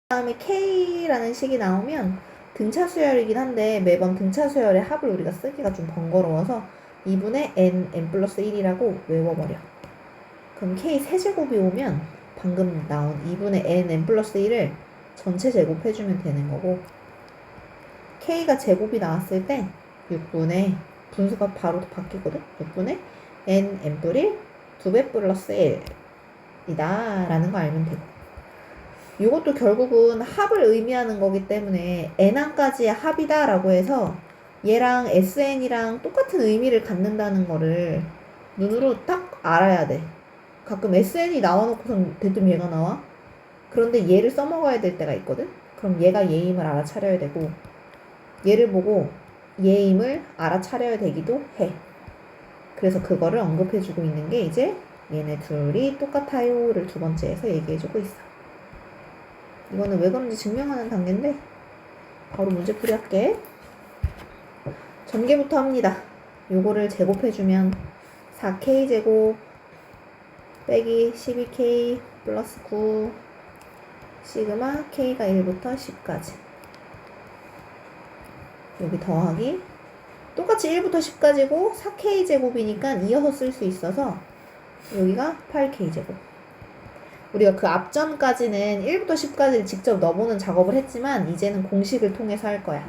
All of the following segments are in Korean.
다음에 K라는 식이 나오면 등차 수열이긴 한데 매번 등차 수열의 합을 우리가 쓰기가 좀 번거로워서 2분의 n 플러스 1이라고 외워버려. 그럼 K 세제곱이 오면 방금 나온 2분의 n 플러스 1을 전체 제곱해주면 되는 거고, K가 제곱이 나왔을 때 6분의 분수가 바로 바뀌거든? 6분의 n 플 1 2배 플러스 1이다 라는 거 알면 되고, 이것도 결국은 합을 의미하는 거기 때문에 n항까지의 합이다 라고 해서 얘랑 sn이랑 똑같은 의미를 갖는다는 거를 눈으로 딱 알아야 돼. 가끔 sn이 나와놓고선 대뜸 얘가 나와. 그런데 얘를 써먹어야 될 때가 있거든. 그럼 얘가 얘임을 알아차려야 되고, 얘를 보고 얘임을 알아차려야 되기도 해. 그래서 그거를 언급해주고 있는 게 이제 얘네 둘이 똑같아요를 두 번째에서 얘기해주고 있어. 이거는 왜 그런지 증명하는 단계인데 바로 문제풀이 할게. 전개부터 합니다. 요거를 제곱해주면 4K 제곱 빼기 12K 플러스 9 시그마 K가 1부터 10까지, 여기 더하기 똑같이 1부터 10까지고 4K 제곱이니까 이어서 쓸 수 있어서 여기가 8K 제곱. 우리가 그 앞전까지는 1부터 10까지를 직접 넣어보는 작업을 했지만 이제는 공식을 통해서 할 거야.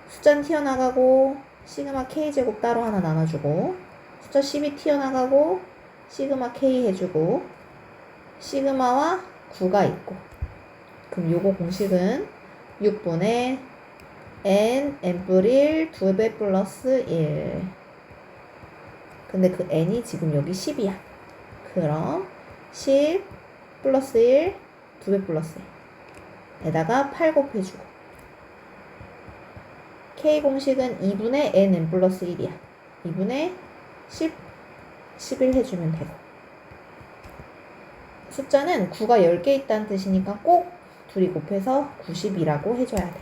숫자는 튀어나가고 시그마 K제곱 따로 하나 나눠주고, 숫자 10이 튀어나가고 시그마 K 해주고 시그마와 9가 있고, 그럼 요거 공식은 6분의 n 플 1 2배 플러스 1. 근데 그 n이 지금 여기 10이야. 그럼 10 플러스 1 2배 플러스 1 에다가 8 곱해주고, K 공식은 2분의 n 플러스 1이야. 2분의 10 11 해주면 되고, 숫자는 9가 10개 있다는 뜻이니까 꼭 둘이 곱해서 90이라고 해줘야 돼.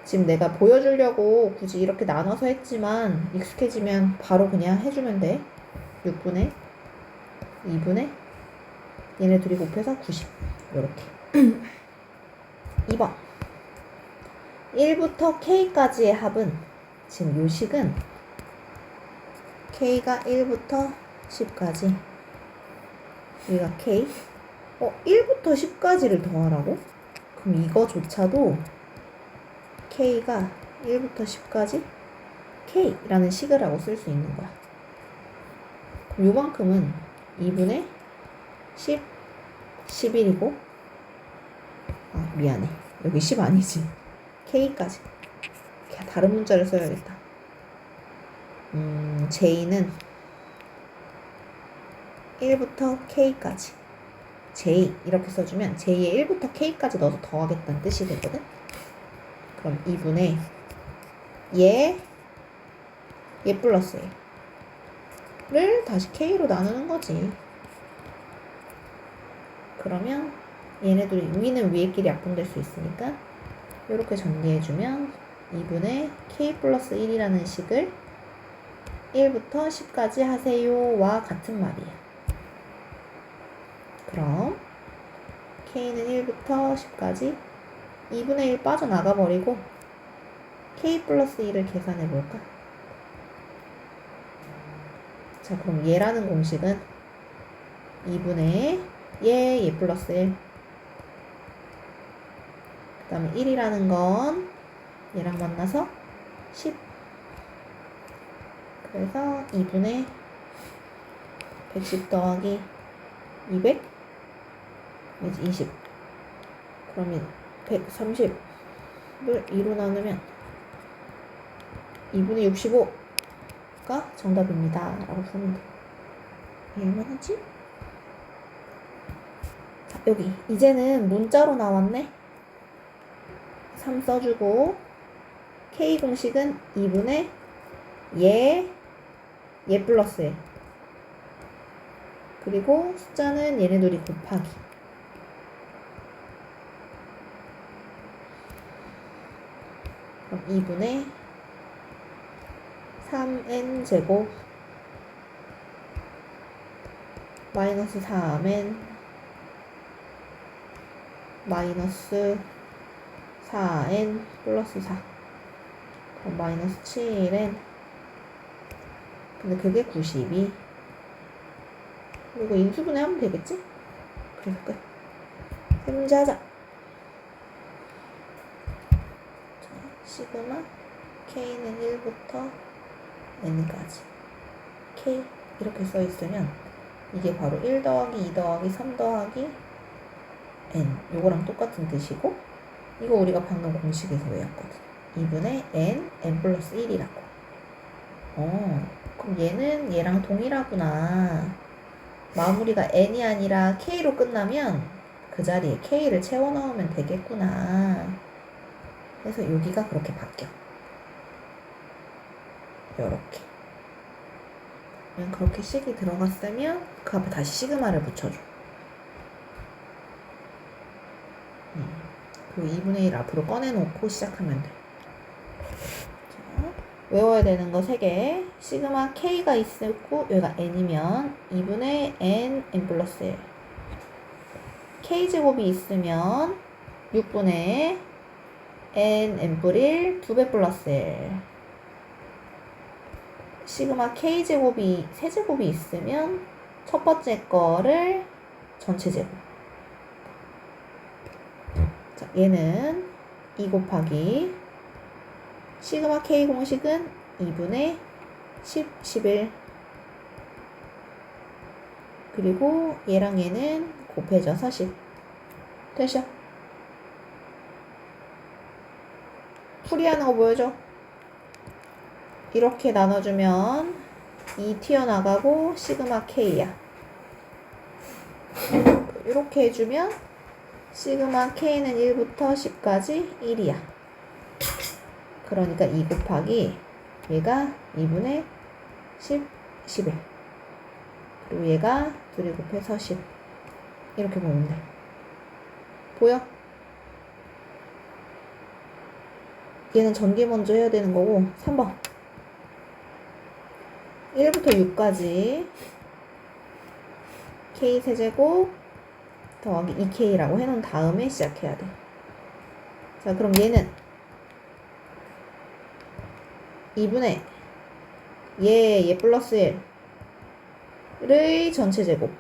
지금 내가 보여주려고 굳이 이렇게 나눠서 했지만 익숙해지면 바로 그냥 해주면 돼. 6분의 2분의 얘네 둘이 곱해서 90 이렇게. 2번 1부터 K까지의 합은, 지금 요 식은 K가 1부터 10까지, 여기가 K 1부터 10까지를 더하라고? 그럼 이거조차도 K가 1부터 10까지 K라는 식을 하고 쓸 수 있는 거야. 그럼 요만큼은 2분의 10 11이고, 미안해, 여기 10 아니지, K까지. 다른 문자를 써야겠다. J는 1부터 K까지, J 이렇게 써주면 J에 1부터 K까지 넣어서 더하겠다는 뜻이 되거든. 그럼 2분의 얘 플러스 얘를 다시 K로 나누는 거지. 그러면 얘네들이 위는 위에끼리 약분될 수 있으니까 이렇게 정리해주면 2분의 K 플러스 1이라는 식을 1부터 10까지 하세요와 같은 말이야. 그럼 K는 1부터 10까지 2분의 1 빠져나가 버리고 K 플러스 1을 계산해 볼까? 자, 그럼 얘라는 공식은 2분의 얘 플러스 1, 그 다음에 1이라는 건 얘랑 만나서 10, 그래서 2분의 110 더하기 200 20, 그러면 130을 2로 나누면 2분의 65가 정답입니다 라고 쓰면 돼. 얼마나지? 자, 여기 이제는 문자로 나왔네. 3 써주고 K 공식은 2분의 얘 플러스 얘, 그리고 숫자는 얘네 둘이 곱하기, 그럼 2분의 3n 제곱 마이너스 4n 마이너스 4n 플러스 4. 그럼 마이너스 7n. 근데 그게 92. 그리고 인수분해하면 되겠지? 그래서 끝. 세 문제 하자. 자, 시그마 k는 1부터 n까지. k 이렇게 써있으면 이게 바로 1 더하기 2 더하기 3 더하기 n. 요거랑 똑같은 뜻이고, 이거 우리가 방금 공식에서 외웠거든. 2분의 n 플러스 1이라고. 그럼 얘는 얘랑 동일하구나. 마무리가 n이 아니라 k로 끝나면 그 자리에 k를 채워 넣으면 되겠구나. 그래서 여기가 그렇게 바뀌어. 요렇게. 그렇게 식이 들어갔으면 그 앞에 다시 시그마를 붙여줘. 그리고 2분의 1 앞으로 꺼내놓고 시작하면 돼. 자, 외워야 되는 거 3개. 시그마 k가 있고 여기가 n이면 2분의 n 플러스 1. k제곱이 있으면 6분의 n 플 1 2배 플러스 1. 시그마 k제곱이 세제곱이 있으면 첫 번째 거를 전체 제곱. 자, 얘는 2 곱하기 시그마 k 공식은 2분의 10, 11. 그리고 얘랑 얘는 곱해져서 10. 됐어. 풀이하는 거 보여줘. 이렇게 나눠주면 2 튀어나가고 시그마 k야. 이렇게 해주면 시그마 k는 1부터 10까지 1이야. 그러니까 2 곱하기 얘가 2분의 10, 11. 그리고 얘가 2이 곱해서 10. 이렇게 보면 돼. 보여? 얘는 전개 먼저 해야 되는 거고. 3번 1부터 6까지 k 세제곱 더하기 2k라고 해놓은 다음에 시작해야 돼. 자, 그럼 얘는 2분의 얘 플러스 1의 전체 제곱.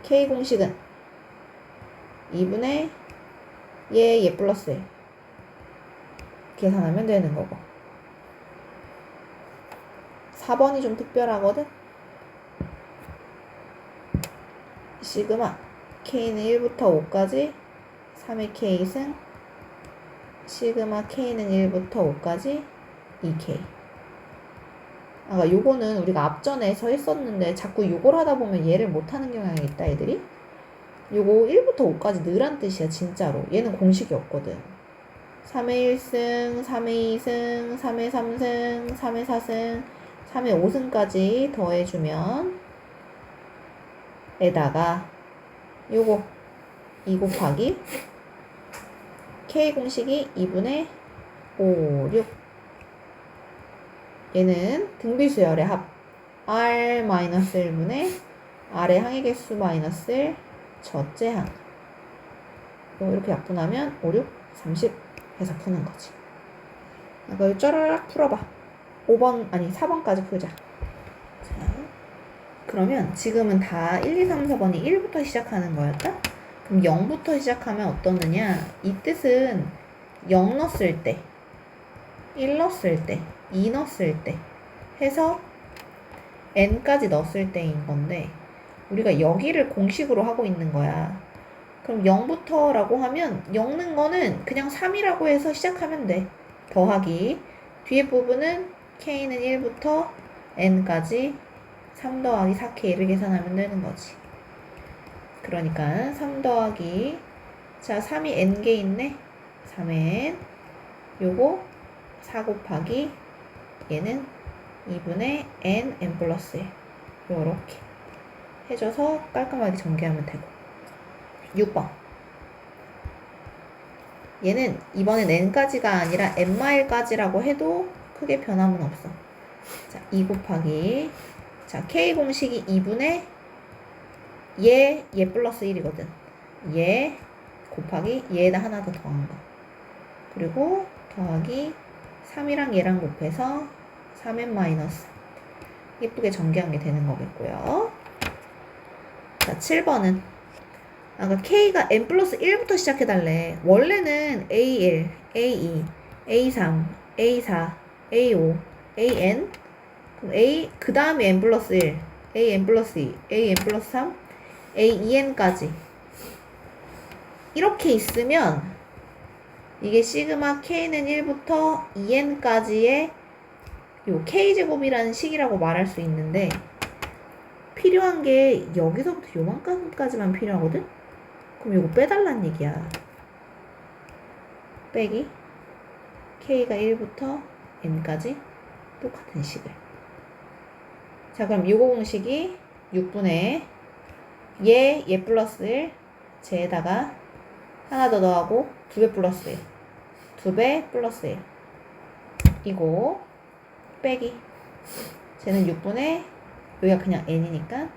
k 공식은 2분의 얘 플러스 1. 계산하면 되는 거고. 4번이 좀 특별하거든? 시그마 k는 1부터 5까지 3의 k승 시그마 k는 1부터 5까지 2k. 아까 요거는 우리가 앞전에서 했었는데 자꾸 요걸 하다 보면 얘를 못하는 경향이 있다 애들이. 요거 1부터 5까지 넣으란 뜻이야 진짜로. 얘는 공식이 없거든. 3의 1승 3의 2승 3의 3승 3의 4승 3의 5승까지 더해주면 에다가 요거 2 곱하기 k 공식이 2분의 5, 6. 얘는 등비수열의 합 r-1분의 r의 항의 개수 마이너스 1 첫째 항. 이렇게 약분하면 5, 6, 30 해서 푸는 거지. 이거 쩌라락 풀어봐. 5번 아니 4번까지 풀자. 자, 그러면 지금은 다 1, 2, 3, 4번이 1부터 시작하는 거였다? 그럼 0부터 시작하면 어떻느냐? 이 뜻은 0 넣었을 때, 1 넣었을 때, 2 넣었을 때 해서 n까지 넣었을 때인 건데 우리가 여기를 공식으로 하고 있는 거야. 그럼 0부터 라고 하면 0 넣은 거는 그냥 3이라고 해서 시작하면 돼. 더하기 뒤에 부분은 k는 1부터 n까지 3 더하기 4k를 계산하면 되는 거지. 그러니까 3 더하기 자 3이 n개 있네. 3n 요거 4 곱하기 얘는 2분의 n 플러스 1 요렇게 해줘서 깔끔하게 전개하면 되고. 6번 얘는 이번엔 n까지가 아니라 n-까지라고 해도 크게 변함은 없어. 자, 2 곱하기 자 k 공식이 2분의 얘 플러스 1이거든. 얘 곱하기 얘에다 하나 더 더한 거. 그리고 더하기 3이랑 얘랑 곱해서 3n 마이너스. 예쁘게 전개한 게 되는 거겠고요. 자, 7번은 아까 K가 n 플러스 1부터 시작해달래. 원래는 A1, A2, A3, A4, A5, AN 그럼 A 그 다음에 n 플러스 1, AN 플러스 2, AN 플러스 3, AEN까지 이렇게 있으면 이게 시그마 K는 1부터 EN까지의 요 K제곱이라는 식이라고 말할 수 있는데 필요한 게 여기서부터 요만큼까지만 필요하거든? 그럼 요거 빼달란 얘기야. 빼기 K가 1부터 N까지 똑같은 식을. 자, 그럼 요거 공식이 6분의 얘 플러스 1 쟤에다가 하나 더 더하고 2배 플러스 1 2배 플러스 1 이거 빼기 쟤는 6분의 여기가 그냥 n이니까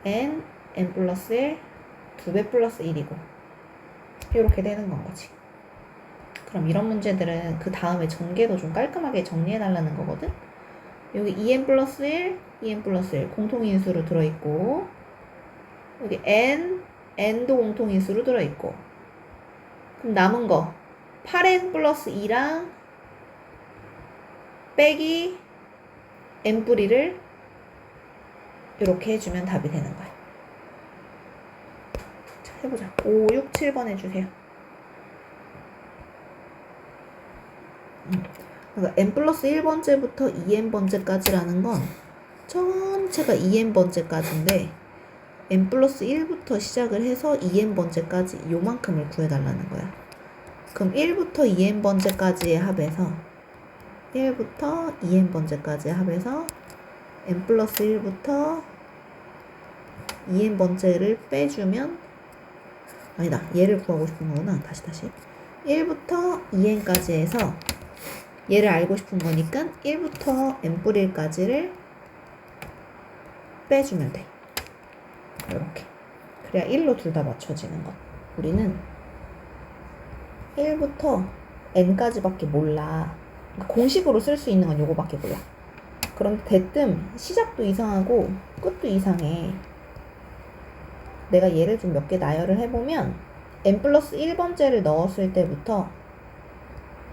n 플러스 1 2배 플러스 1이고 이렇게 되는 건 거지. 그럼 이런 문제들은 그 다음에 전개도 좀 깔끔하게 정리해 달라는 거거든. 여기 2n 플러스 1 2n 플러스 1 공통인수로 들어있고 여기 n도 공통인수로 들어있고 그럼 남은 거 8n 플러스 2랑 빼기 n 뿌리를 이렇게 해주면 답이 되는 거야. 자, 해보자. 5, 6, 7번 해주세요. 그러니까 n 플러스 1번째부터 2n번째까지라는 건 전체가 2n번째까지인데 n 플러스 1부터 시작을 해서 2n번째까지 요만큼을 구해달라는 거야. 그럼 1부터 2n번째까지의 합에서 1부터 2n번째까지의 합에서 n 플러스 1부터 2n번째를 빼주면 아니다. 얘를 구하고 싶은 거구나. 다시 1부터 2n까지 해서 얘를 알고 싶은 거니까 1부터 n 뿌리 1까지를 빼주면 돼. 이렇게. 그래야 1로 둘 다 맞춰지는 거. 우리는 1부터 n까지밖에 몰라. 공식으로 쓸 수 있는 건 요거밖에 몰라. 그럼 대뜸 시작도 이상하고 끝도 이상해. 내가 얘를 좀 몇 개 나열을 해보면 n 플러스 1번째를 넣었을 때부터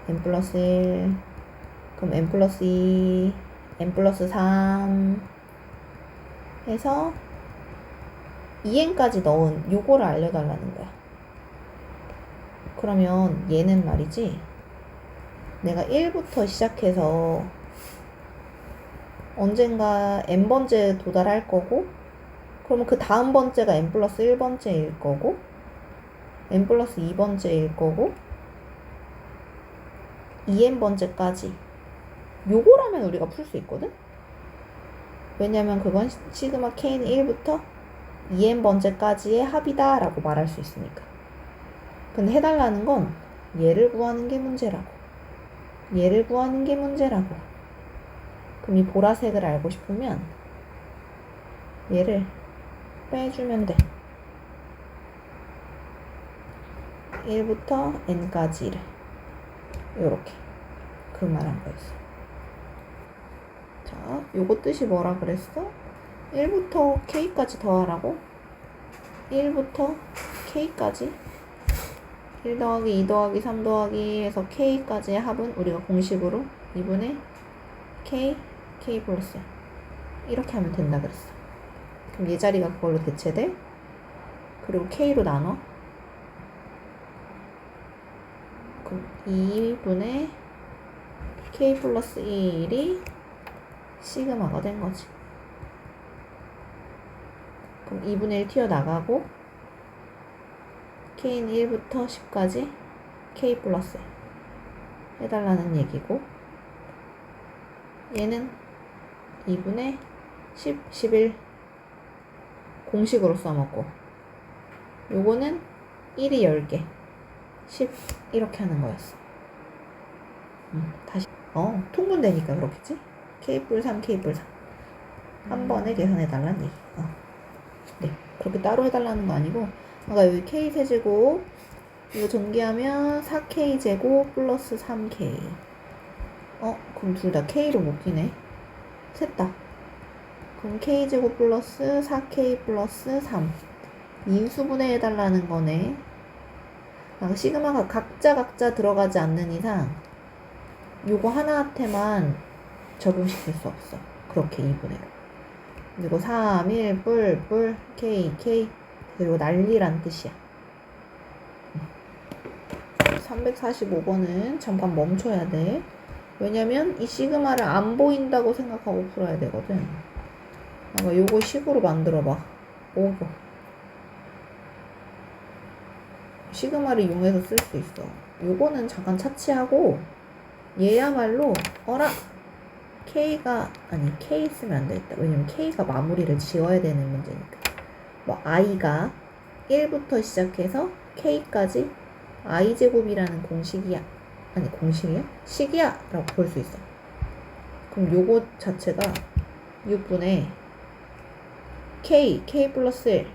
n 플러스 1 그럼 n 플러스 2 n 플러스 3 해서 2n까지 넣은 요거를 알려달라는 거야. 그러면 얘는 말이지 내가 1부터 시작해서 언젠가 n번째 도달할 거고 그러면 그 다음 번째가 n 플러스 1번째일 거고 n 플러스 2번째일 거고 2n번째까지 요거라면 우리가 풀 수 있거든? 왜냐면 그건 시그마 k는 1부터 2n번째까지의 합이다 라고 말할 수 있으니까. 근데 해달라는 건 얘를 구하는 게 문제라고. 얘를 구하는 게 문제라고. 그럼 이 보라색을 알고 싶으면 얘를 빼주면 돼. 1부터 n까지를 요렇게 그 말한 거였어. 자, 요거 뜻이 뭐라 그랬어? 1부터 k까지 더하라고? 1부터 k까지 1 더하기 2 더하기 3 더하기 해서 k까지의 합은 우리가 공식으로 2분의 k 플러스 이렇게 하면 된다 그랬어. 그럼 얘 자리가 그걸로 대체돼. 그리고 k로 나눠. 그럼 2분의 k 플러스 1이 시그마가 된 거지. 그럼 2분의 1 튀어나가고 k는 1부터 10까지 k 플러스 해달라는 얘기고 얘는 2분의 10, 11 공식으로 써먹고 요거는 1이 10개 10 이렇게 하는 거였어. 다시 통분되니까 그렇겠지? K뿔 3 K뿔 3 한 번에 계산해달라는 얘기. 네, 그렇게 따로 해달라는 거 아니고 아까 여기 k 세제곱 이거 전개하면 4k 제곱 플러스 3k. 그럼 둘 다 k로 묶이네. 셋 다. 그럼 k 제곱 플러스 4k 플러스 3 인수분해 해달라는 거네. 시그마가 각자 들어가지 않는 이상 요거 하나한테만 적용시킬 수 없어. 그렇게 2분해로. 그리고 3, 1, 뿔, k, 그리고 난리란 뜻이야. 345번은 잠깐 멈춰야 돼. 왜냐면 이 시그마를 안 보인다고 생각하고 풀어야 되거든. 요거 식으로 만들어봐. 5번. 시그마를 이용해서 쓸 수 있어. 요거는 잠깐 차치하고 얘야말로 K 쓰면 안 되겠다. 왜냐면 K가 마무리를 지어야 되는 문제니까. I가 1부터 시작해서 K까지 I제곱이라는 공식이야. 공식이야? 식이야! 라고 볼 수 있어. 그럼 요거 자체가 6분의 K 플러스 1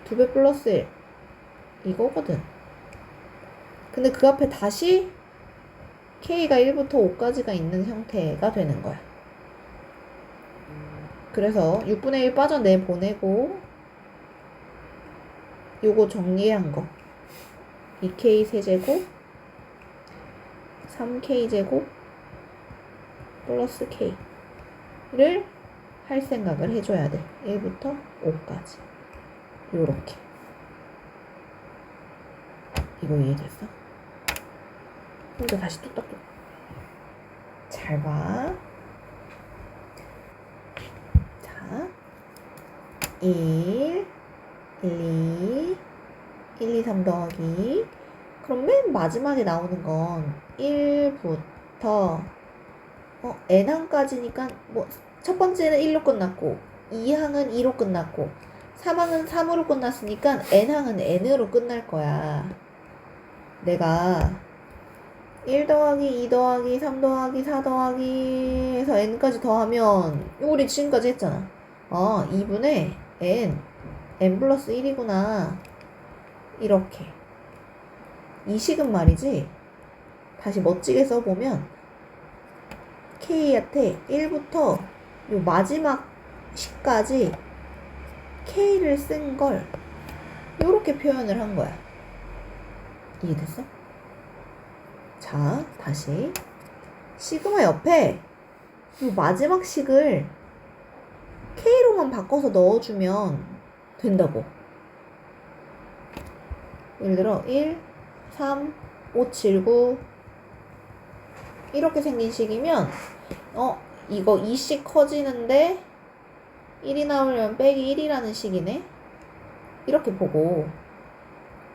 2배 플러스 1 이거거든. 근데 그 앞에 다시 K가 1부터 5까지가 있는 형태가 되는 거야. 그래서 6분의 1 빠져내보내고 요거 정리한 거 2K 세제곱 3K 제곱 플러스 K를 할 생각을 해줘야 돼. 1부터 5까지 요렇게. 이거 이해됐어? 혼자 다시 뚝딱뚝. 잘 봐. 자, 1, 2, 3 더하기. 그럼 맨 마지막에 나오는 건 1부터 n항까지니까 첫 번째는 1로 끝났고 2항은 2로 끝났고 3항은 3으로 끝났으니까 n항은 n으로 끝날 거야. 내가 1 더하기 2 더하기 3 더하기 4 더하기 해서 n까지 더하면 우리 지금까지 했잖아. 2분의 n 플러스 1이구나. 이렇게. 이 식은 말이지. 다시 멋지게 써보면 K한테 1부터 요 마지막 식까지 K를 쓴 걸 요렇게 표현을 한 거야. 이해됐어? 자, 다시 시그마 옆에 요 마지막 식을 K로만 바꿔서 넣어주면 된다고. 예를 들어 1, 3, 5, 7, 9 이렇게 생긴 식이면 이거 이 식 커지는데 1이 나오려면 빼기 1이라는 식이네. 이렇게 보고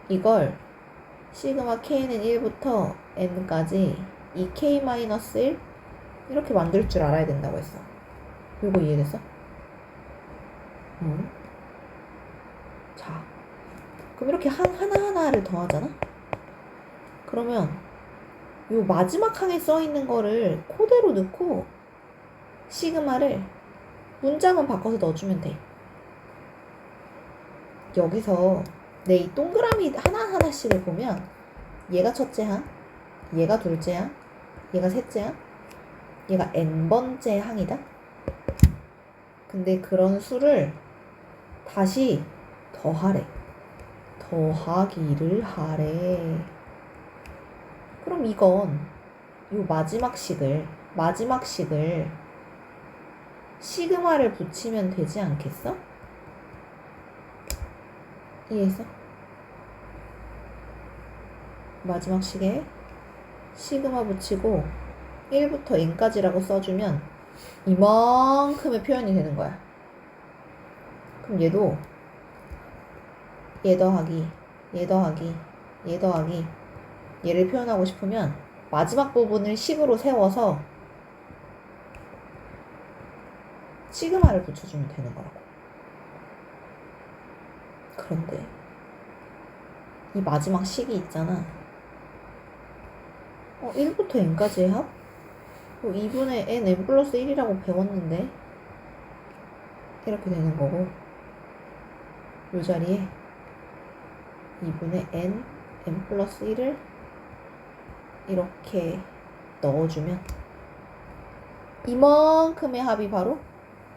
이걸 시그마 K는 1부터 N까지 2K-1 이렇게 만들 줄 알아야 된다고 했어. 이거 이해됐어? 자, 그럼 이렇게 하나하나를 더하잖아? 그러면 요 마지막 항에 써있는 거를 그대로 넣고 시그마를 문자만 바꿔서 넣어주면 돼. 여기서 내 이 동그라미 하나하나씩을 보면 얘가 첫째 항, 얘가 둘째 항, 얘가 셋째 항, 얘가 n번째 항이다. 근데 그런 수를 다시 더하래. 더하기를 하래. 그럼 이건 요 마지막 식을 시그마를 붙이면 되지 않겠어? 이해했어? 마지막 식에 시그마 붙이고 1부터 n까지라고 써주면 이만큼의 표현이 되는 거야. 그럼 얘도 얘 더하기 얘를 표현하고 싶으면 마지막 부분을 식으로 세워서 시그마를 붙여주면 되는 거라고. 그런데 이 마지막 식이 있잖아. 1부터 n까지의 합? 2분의 n 플러스 1이라고 배웠는데 이렇게 되는 거고 이 자리에 2분의 n 플러스 1을 이렇게 넣어주면 이만큼의 합이 바로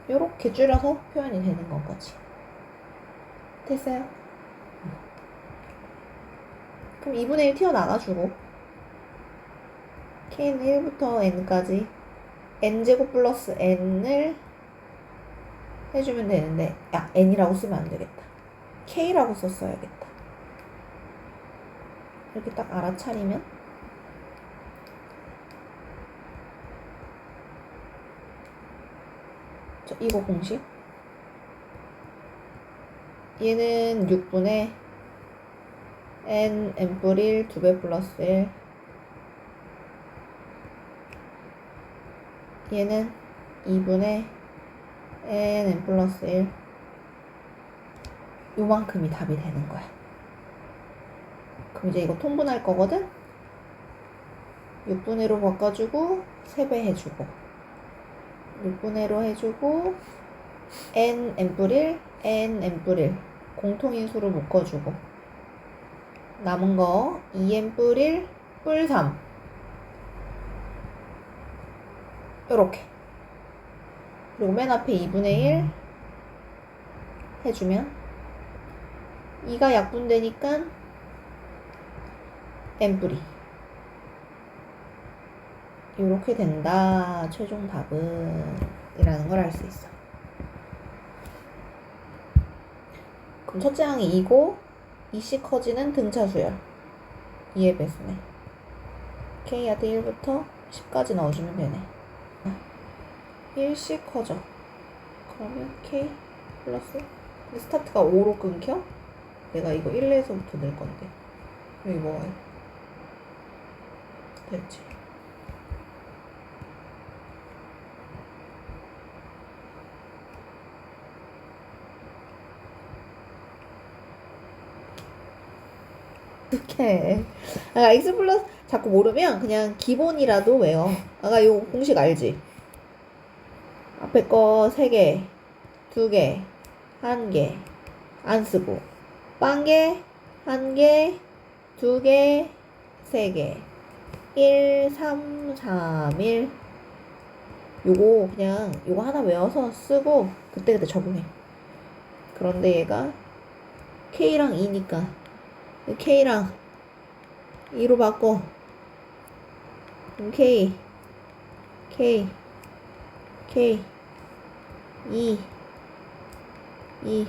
이렇게 줄여서 표현이 되는 건 거지. 됐어요? 그럼 2분의 1 튀어나가주고 k는 1부터 n까지 n제곱 플러스 n을 해주면 되는데 n이라고 쓰면 안 되겠다. k라고 썼어야겠다. 이렇게 딱 알아차리면 이거 공식 얘는 6분의 n뿔 1 2배 플러스 1 얘는 2분의 n 플러스 1 요만큼이 답이 되는 거야. 그럼 이제 이거 통분할 거거든? 6분의 1로 바꿔주고 3배 해주고 6분의 1로 해주고 n뿔 1 n뿔 1 공통인 수로 묶어주고 남은 거 2n뿔 1 뿔 3 요렇게 그리고 맨 앞에 2분의 1 해주면 2가 약분되니까 n뿔이 요렇게 된다. 최종 답은 이라는 걸 알 수 있어. 그럼 첫째 항이 2고 2씩 커지는 등차 수열 2의 배수네. k한테 1부터 10까지 넣어주면 되네. 1씩 커져. 그러면 k 플러스 근데 스타트가 5로 끊겨? 내가 이거 1에서부터 낼 건데 여기 뭐가 됐지. 어떡해. x 플러스 자꾸 모르면 그냥 기본이라도 외워. 아까 요 공식 알지? 앞에 거 3개, 2개, 1개 안 쓰고 빵개, 1개, 2개, 3개 1, 3, 3, 1 요거 그냥 요거 하나 외워서 쓰고 그때그때 적용해. 그런데 얘가 K랑 2니까 K랑 2로 바꿔. 그럼 K 2 2